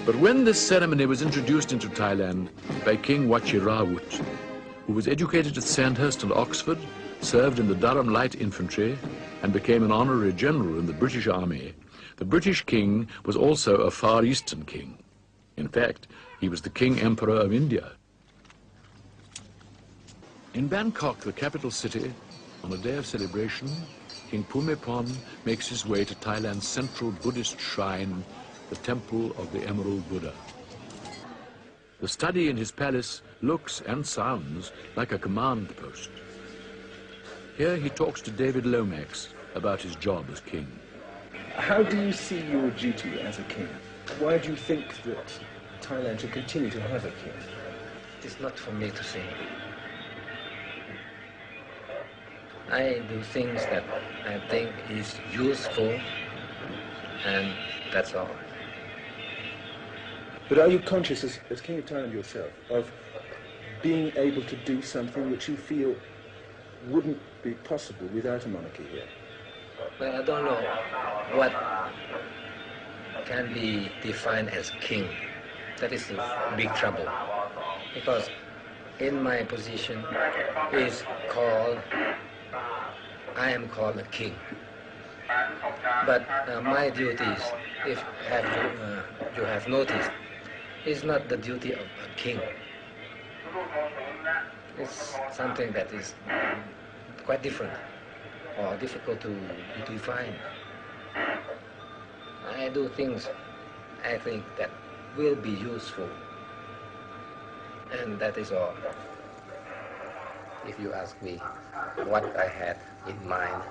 But when this ceremony was introduced into Thailand by King Wachirawut, who was educated at Sandhurst and Oxford, served in the Durham Light Infantry, and became an honorary general in the British Army, the British king was also a Far Eastern king. In fact, he was the King Emperor of India. In Bangkok, the capital city, on a day of celebration, King Bhumibol makes his way to Thailand's central Buddhist shrine, the Temple of the Emerald Buddha. The study in his palace looks and sounds like a command post. Here he talks to David Lomax about his job as king. How do you see your duty as a king? Why do you think that Thailand should continue to have a king? It's not for me to say. I do things that I think is useful, and that's all. But are you conscious, as King of Thailand yourself, of being able to do something which you feel wouldn't be possible without a monarchy here? Well, I don't know what can be defined as king. That is a big trouble, because in my position is called, I am called a king. But my duties, if you have noticed, is not the duty of a king. It's something that is quite different or difficult to define. I do things I think that will be useful, and that is all. If you ask me what I had in mind,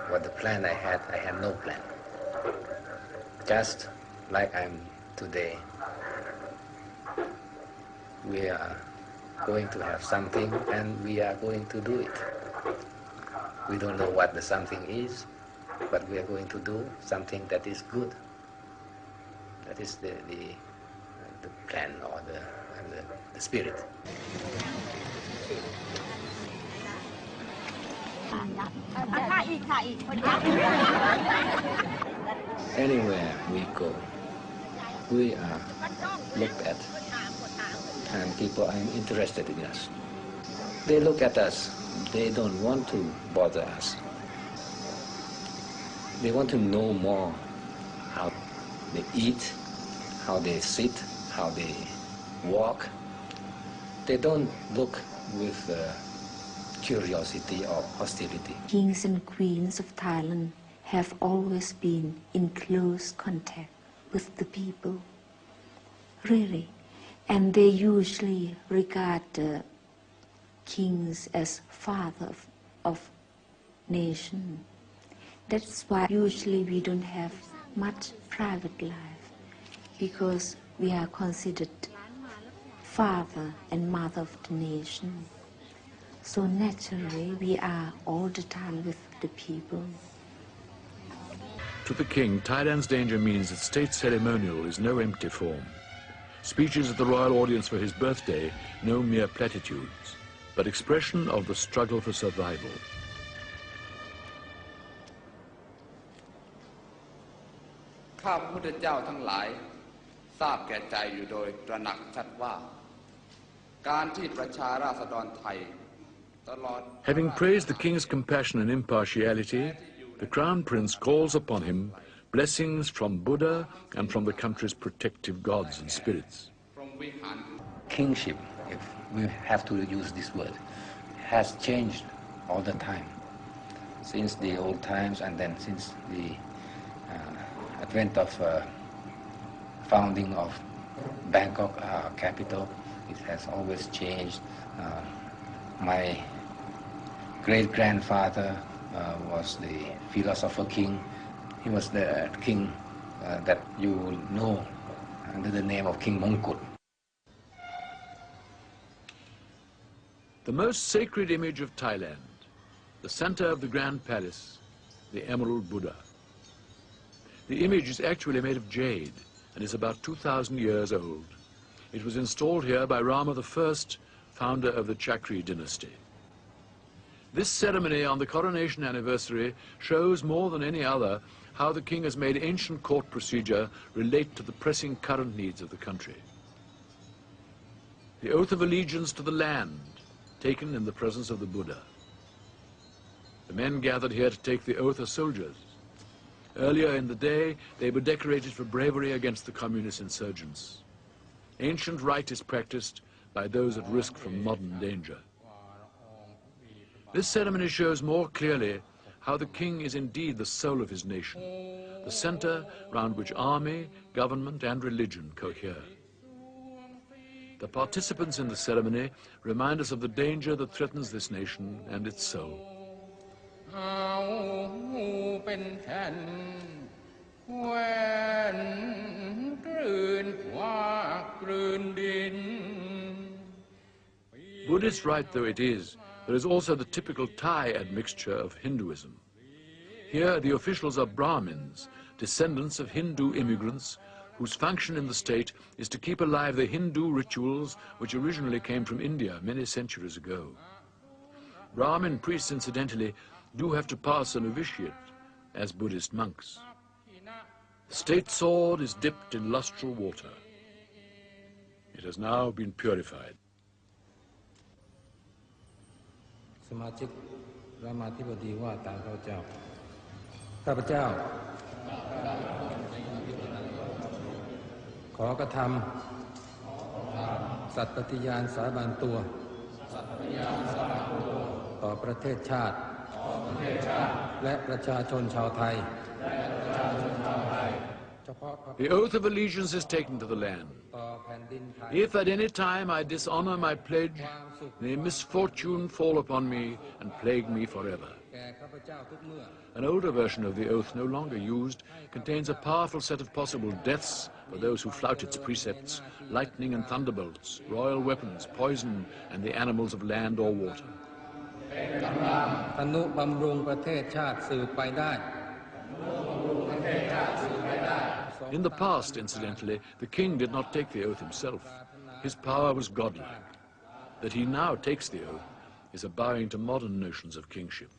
what the plan I had no plan. Just like I'm today, we are going to have something and we are going to do it. We don't know what the something is, but we are going to do something that is good. That is the plan or the spirit. Anywhere we go, we are looked at, and people are interested in us. They look at us, they don't want to bother us. They want to know more how they eat, how they sit, how they walk. They don't look with curiosity or hostility. Kings and queens of Thailand have always been in close contact with the people, really. And they usually regard the kings as father of nation. That's why usually we don't have much private life, because we are considered father and mother of the nation. So naturally we are all the time with the people. To the king, Thailand's danger means that state ceremonial is no empty form. Speeches at the royal audience for his birthday, no mere platitudes, but expression of the struggle for survival. ข้าพระพุทธเจ้าทั้งหลายทราบแก่ใจอยู่โดยตระหนักชัดว่าการที่ประชาราษฎรไทยตลอด Having praised the king's compassion and impartiality, the crown prince calls upon him blessings from Buddha and from the country's protective gods and spirits. Kingship, if we have to use this word, has changed all the time, since the old times and then since the advent of founding of Bangkok, our capital. It has always changed. My great-grandfather was the philosopher king. He was the king that you know under the name of King Mongkut. The most sacred image of Thailand, the center of the Grand Palace, the Emerald Buddha. The image is actually made of jade and is about 2,000 years old. It was installed here by Rama I, founder of the Chakri dynasty. This ceremony on the coronation anniversary shows more than any other how the king has made ancient court procedure relate to the pressing current needs of the country. The oath of allegiance to the land, taken in the presence of the Buddha. The men gathered here to take the oath as soldiers. Earlier in the day, they were decorated for bravery against the communist insurgents. Ancient rite is practiced by those at risk from modern danger. This ceremony shows more clearly how the king is indeed the soul of his nation, the center round which army, government, and religion cohere. The participants in the ceremony remind us of the danger that threatens this nation and its soul. Buddhist rite though it is, there is also the typical Thai admixture of Hinduism. Here the officials are Brahmins, descendants of Hindu immigrants, whose function in the state is to keep alive the Hindu rituals which originally came from India many centuries ago. Brahmin priests, incidentally, do have to pass a novitiate as Buddhist monks. The state sword is dipped in lustral water. It has now been purified. สมาชิกรามาธิบดีว่าตามข้าพเจ้าข้าพเจ้าขอกระทำสัตย์ปฏิญาณสาบานตัวต่อประเทศชาติและประชาชนชาวไทย The oath of allegiance is taken to the land. If at any time I dishonor my pledge, may misfortune fall upon me and plague me forever. An older version of the oath, no longer used, contains a powerful set of possible deaths for those who flout its precepts: lightning and thunderbolts, royal weapons, poison, and the animals of land or water. In the past, incidentally, the king did not take the oath himself. His power was godlike. That he now takes the oath is a bowing to modern notions of kingship.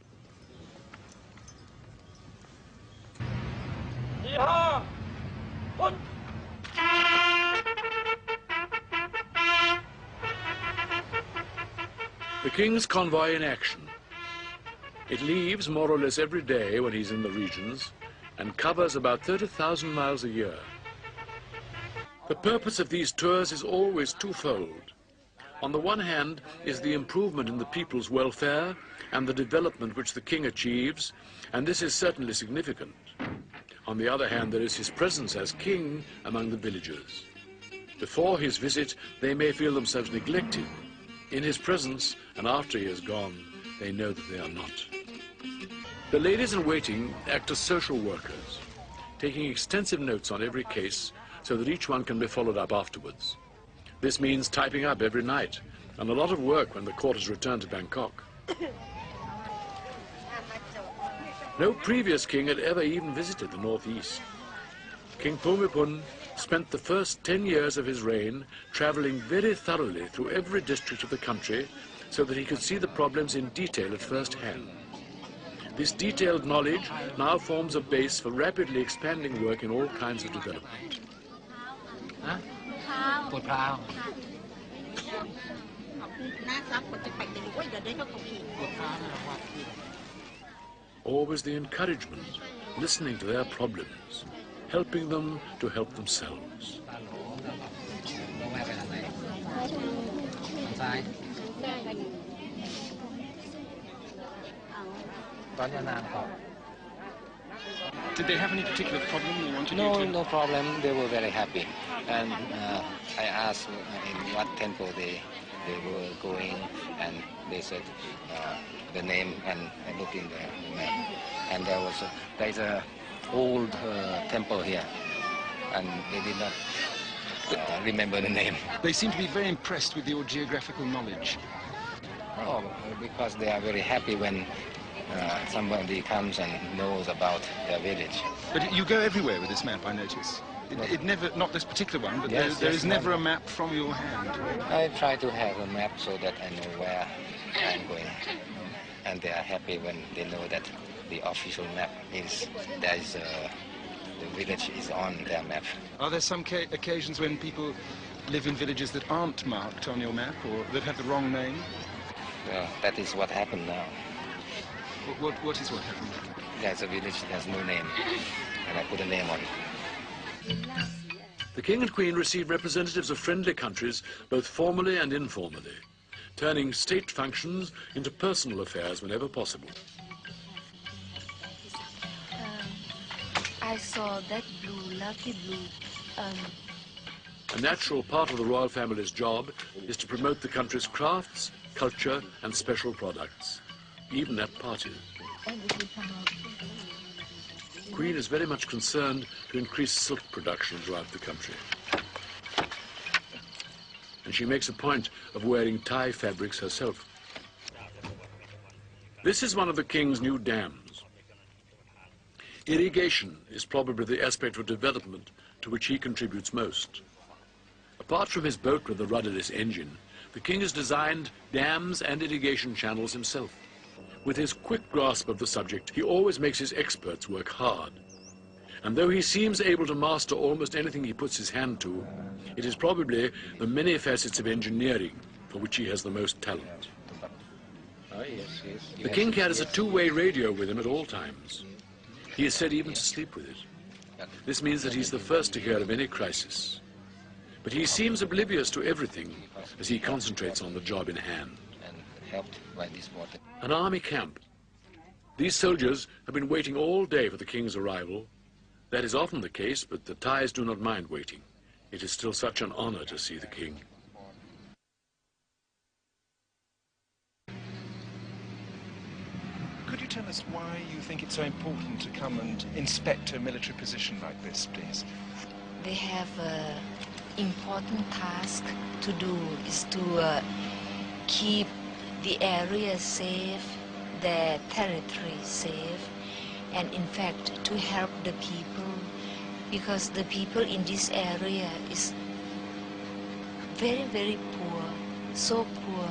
The king's convoy in action. It leaves more or less every day when he's in the regions and covers about 30,000 miles a year. The purpose of these tours is always twofold. On the one hand is the improvement in the people's welfare and the development which the king achieves, and this is certainly significant. On the other hand, there is his presence as king among the villagers. Before his visit, they may feel themselves neglected. In his presence, and after he has gone, they know that they are not. The ladies-in-waiting act as social workers, taking extensive notes on every case so that each one can be followed up afterwards. This means typing up every night, and a lot of work when the court has returned to Bangkok. No previous king had ever even visited the northeast. King Bhumibol spent the first 10 years of his reign traveling very thoroughly through every district of the country so that he could see the problems in detail at first hand. This detailed knowledge now forms a base for rapidly expanding work in all kinds of development. Always the encouragement, listening to their problems, helping them to help themselves. Did they have any particular problem they wanted you to? No problem. They were very happy. And I asked in what temple they were going, and they said the name, and I looked in the map. And there's a old temple here, and they did not remember the name. They seem to be very impressed with your geographical knowledge. Oh, because they are very happy when somebody comes and knows about their village. But you go everywhere with this map, I notice. It never, not this particular one, but yes, there is never a map from your hand. I try to have a map so that I know where I'm going. and they are happy when they know that the official map is the village is on their map. Are there some occasions when people live in villages that aren't marked on your map or that have the wrong name? Well, that is what happened now. What is what happened? There's a village that has no name, and I put a name on it. The King and Queen received representatives of friendly countries, both formally and informally, turning state functions into personal affairs whenever possible. I saw that blue, lovely blue. A natural part of the royal family's job is to promote the country's crafts, culture and special products, even at parties. The Queen is very much concerned to increase silk production throughout the country. And she makes a point of wearing Thai fabrics herself. This is one of the King's new dams. Irrigation is probably the aspect of development to which he contributes most. Apart from his boat with the rudderless engine, the King has designed dams and irrigation channels himself. With his quick grasp of the subject, he always makes his experts work hard. And though he seems able to master almost anything he puts his hand to, it is probably the many facets of engineering for which he has the most talent. The King carries a two-way radio with him at all times. He is said even to sleep with it. This means that he's the first to hear of any crisis. But he seems oblivious to everything as he concentrates on the job in hand. An army camp. These soldiers have been waiting all day for the King's arrival. That is often the case, but the Thais do not mind waiting. It is still such an honor to see the King. Could you tell us why you think it's so important to come and inspect a military position like this, please? They have an important task to do is to keep the area safe, their territory safe, and in fact to help the people, because the people in this area is very, very poor, so poor.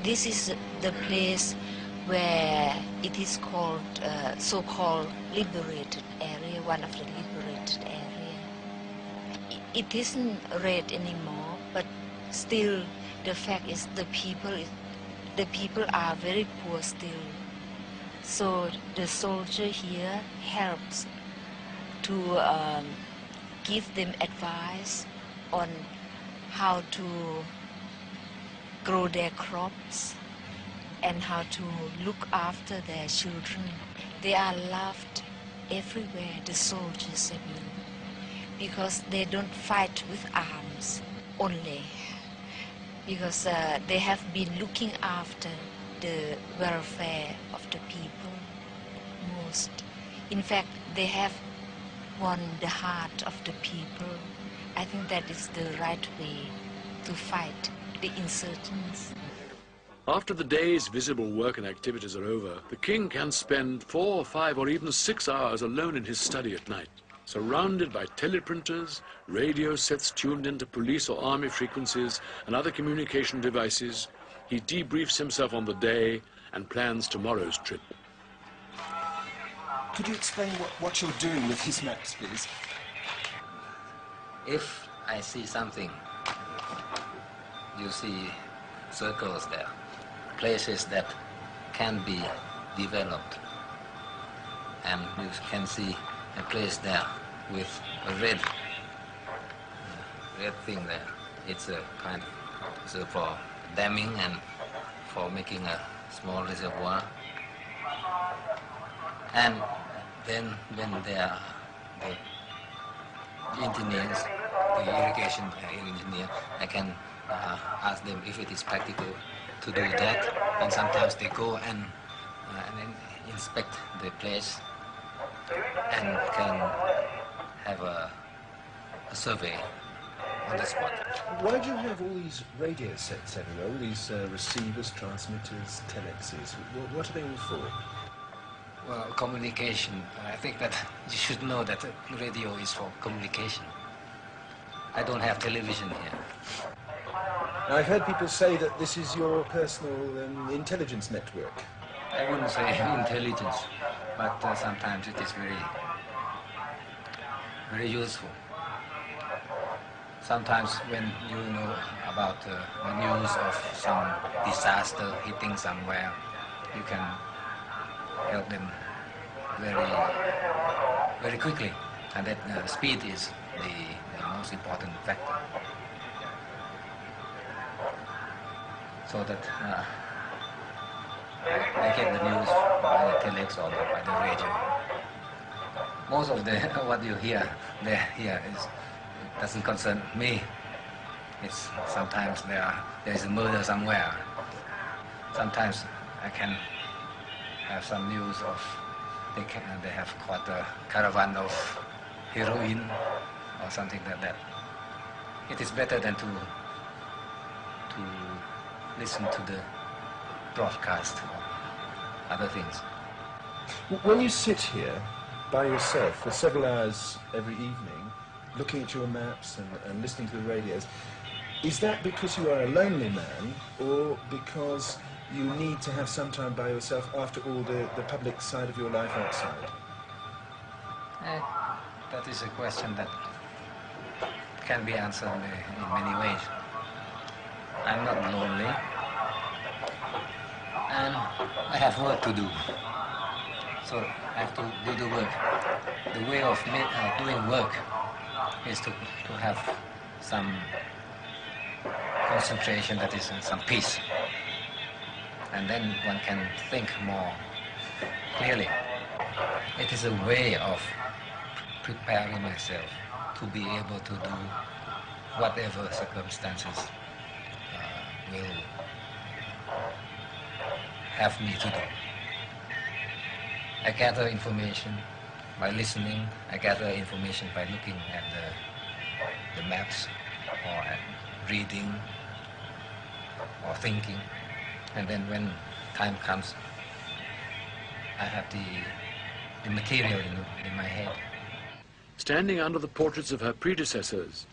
This is the place where it is called so-called liberated area, one of the liberated area. It isn't red anymore, but still the fact is the people are very poor still. So the soldier here helps to give them advice on how to grow their crops and how to look after their children. They are loved everywhere, the soldiers, I mean, because they don't fight with arms only, because they have been looking after the welfare of the people most. In fact, they have won the heart of the people. I think that is the right way to fight the insurgents. After the day's visible work and activities are over, the King can spend 4, 5 or even 6 hours alone in his study at night, surrounded by teleprinters, radio sets tuned into police or army frequencies and other communication devices. He debriefs himself on the day and plans tomorrow's trip. Could you explain what you're doing with these maps, please? If I see something, you see circles there, places that can be developed, and you can see a place there with a red thing there. It's a kind of so for damming and for making a small reservoir. And then when they are the engineers, the irrigation engineer, I can ask them if it is practical to do that. And sometimes they go and inspect the place and can have a survey on the spot. Why do you have all these radio sets everywhere, all these receivers, transmitters, telexes? What are they all for? Well, communication. I think that you should know that radio is for communication. I don't have television here. Now, I've heard people say that this is your personal intelligence network. I wouldn't say intelligence, but sometimes it is very useful. Sometimes when you know about the news of some disaster hitting somewhere, you can help them very quickly, and that speed is the most important factor. So that they get the news by the telex or by the radio. Most of what you hear here doesn't concern me. It's sometimes there is a murder somewhere. Sometimes I can have some news of they have caught a caravan of heroin or something like that. It is better than to listen to the broadcast or other things. When you sit here by yourself for several hours every evening, looking at your maps and listening to the radios, is that because you are a lonely man or because you need to have some time by yourself after all the public side of your life outside? That is a question that can be answered in many ways. I'm not lonely, and I have work to do, so I have to do the work. The way of doing work is to have some concentration, that is some peace, and then one can think more clearly. It is a way of preparing myself to be able to do whatever circumstances will have me to do. I gather information by listening. I gather information by looking at the maps or at reading or thinking. And then when time comes, I have the material in my head. Standing under the portraits of her predecessors,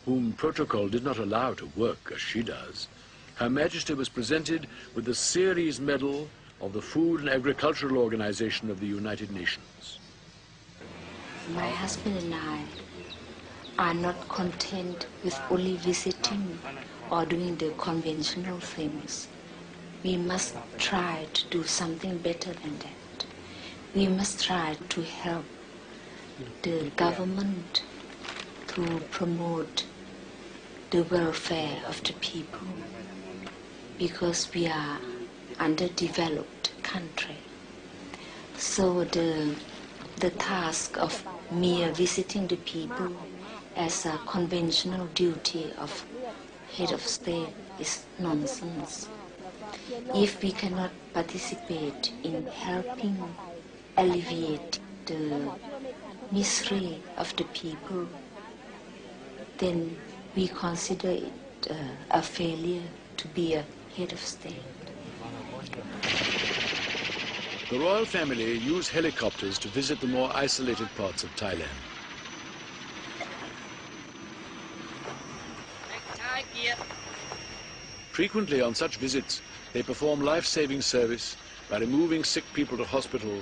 whom protocol did not allow to work as she does, Her Majesty was presented with the Ceres Medal of the Food and Agricultural Organization of the United Nations. My husband and I are not content with only visiting or doing the conventional things. We must try to do something better than that. We must try to help the government to promote the welfare of the people, because we are underdeveloped country. So the task of mere visiting the people as a conventional duty of head of state is nonsense. If we cannot participate in helping alleviate the misery of the people, then we consider it a failure to be a head of state. The royal family use helicopters to visit the more isolated parts of Thailand. Frequently on such visits, they perform life-saving service by removing sick people to hospital,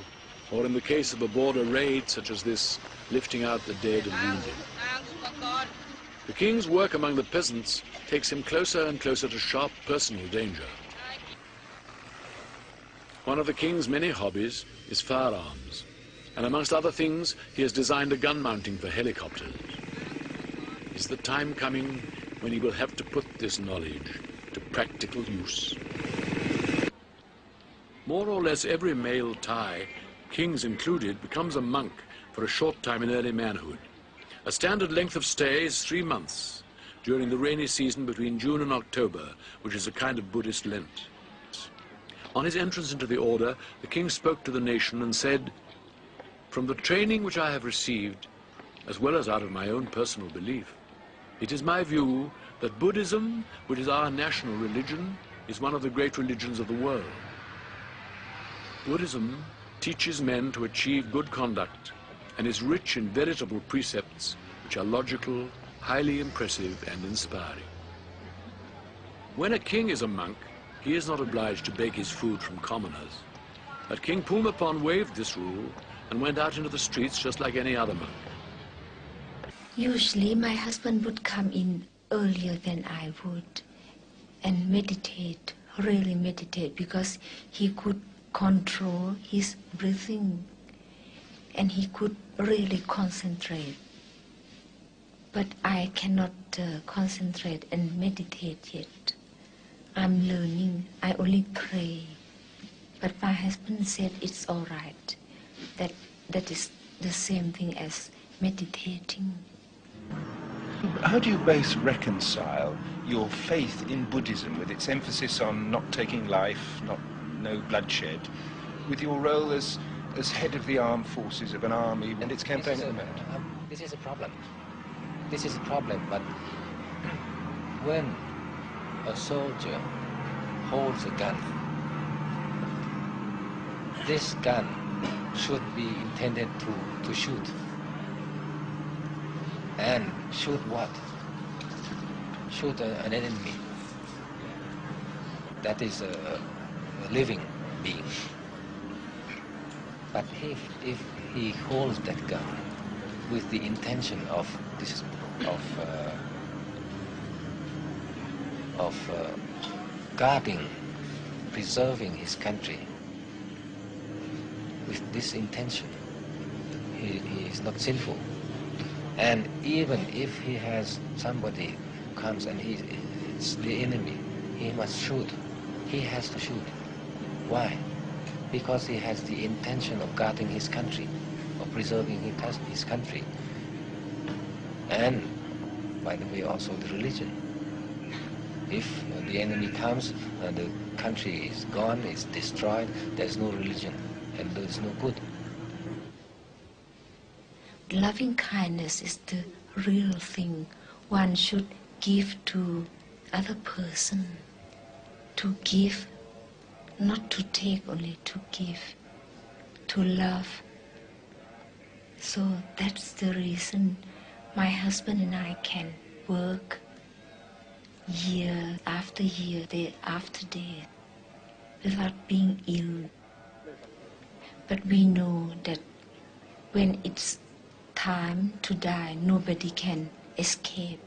or in the case of a border raid such as this, lifting out the dead and wounded. The king's work among the peasants takes him closer and closer to sharp personal danger. One of the king's many hobbies is firearms, and amongst other things, he has designed a gun mounting for helicopters. Is the time coming when he will have to put this knowledge to practical use? More or less every male Thai, kings included, becomes a monk for a short time in early manhood. A standard length of stay is 3 months during the rainy season between June and October, which is a kind of Buddhist Lent. On his entrance into the order, the king spoke to the nation and said, "From the training which I have received, as well as out of my own personal belief, it is my view that Buddhism, which is our national religion, is one of the great religions of the world. Buddhism teaches men to achieve good conduct and is rich in veritable precepts which are logical, highly impressive and inspiring. When a king is a monk, he is not obliged to beg his food from commoners. But King Bhumibol waived this rule and went out into the streets just like any other monk. Usually my husband would come in earlier than I would and meditate, really meditate, because he could control his breathing and he could really concentrate. But I cannot concentrate and meditate yet. I'm learning. I only pray. But my husband said it's all right. That is the same thing as meditating. How do you both reconcile your faith in Buddhism, with its emphasis on not taking life, no bloodshed, with your role as head of the armed forces of an army and its campaign at the moment? This is a problem. This is a problem, but when a soldier holds a gun, this gun should be intended to shoot. And shoot what? Shoot an enemy. That is a living being. But if he holds that gun with the intention of guarding, preserving his country, with this intention, he is not sinful. And even if he has somebody who comes and it's the enemy, he must shoot. He has to shoot. Why? Because he has the intention of guarding his country, of preserving his country. And, by the way, also the religion. If the enemy comes and the country is gone, is destroyed, there's no religion and there's no good. Loving kindness is the real thing one should give to other person. To give, not to take only, to give, to love. So that's the reason my husband and I can work year after year, day after day, without being ill. But we know that when it's time to die, nobody can escape.